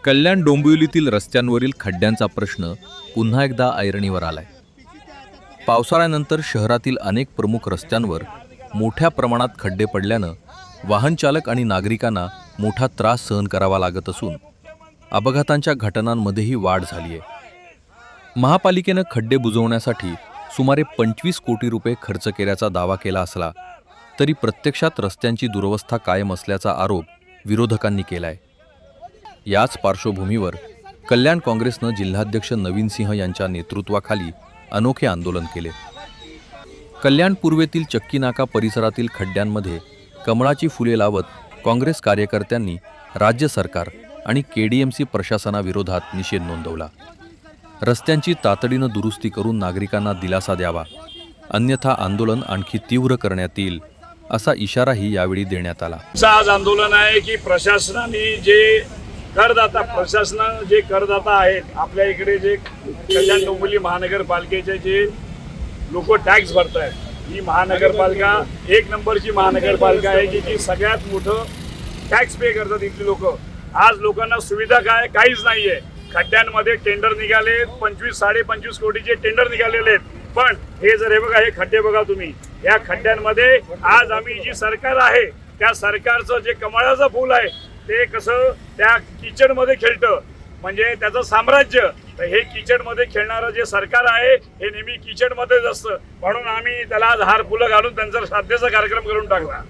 कल्याण डोंबिवलीतील रस्त्यांवरील खड्ड्यांचा प्रश्न पुन्हा एकदा ऐरणीवर आलाय। पावसाळ्यानंतर शहरातील अनेक प्रमुख रस्त्यांवर मोठ्या प्रमाणात खड्डे पडल्यानं वाहनचालक आणि नागरिकांना मोठा त्रास सहन करावा लागत असून अपघातांच्या घटनांमध्येही वाढ झाली आहे। महापालिकेनं खड्डे बुजवण्यासाठी सुमारे 25 कोटी रुपये खर्च केल्याचा दावा केला असला तरी प्रत्यक्षात रस्त्यांची दुरवस्था कायम असल्याचा आरोप विरोधकांनी केलाय। याच पार्श्वभूमीवर कल्याण काँग्रेसनं जिल्हाध्यक्ष नवीन सिंह यांच्या नेतृत्वाखाली अनोखे आंदोलन केले। कल्याण पूर्वेतील चक्की नाका परिसरातील खड्ड्यांमध्ये कमळाची फुले लावत काँग्रेस कार्यकर्त्यांनी राज्य सरकार आणि केडीएमसी प्रशासनाविरोधात निषेध नोंदवला। रस्त्यांची तातडीनं दुरुस्ती करून नागरिकांना दिलासा द्यावा, अन्यथा आंदोलन आणखी तीव्र करण्यात येईल असा इशाराही यावेळी देण्यात आला। आज आंदोलन आहे की प्रशासनाने जे करदाता आहेत आपल्या इकडे जे कल्याण डोंबिवली महानगरपालिकेचे जे लोक टॅक्स भरतायत, ही महानगरपालिका एक नंबरची महानगरपालिका आहे की जी सगळ्यात मोठं टॅक्स पे करतात इथली लोक। आज लोकांना सुविधा काहीच नाहीये। खड्ड्यांमध्ये टेंडर निघाले, 25-25.5 कोटीचे टेंडर निघालेले आहेत, पण हे बघा, हे खड्डे बघा तुम्ही, या खड्ड्यांमध्ये आज आम्ही जी सरकार आहे त्या सरकारचं जे कमळाचं फूल आहे ते कसं त्या किचन मध्ये खेळतं, म्हणजे त्याचं साम्राज्य। तर हे किचन मध्ये खेळणारं जे सरकार आहे हे नेहमी किचन मध्येच असतं, म्हणून आम्ही त्याला आज हार फुलं घालून त्यांचा श्राद्धेचा कार्यक्रम करून टाकला।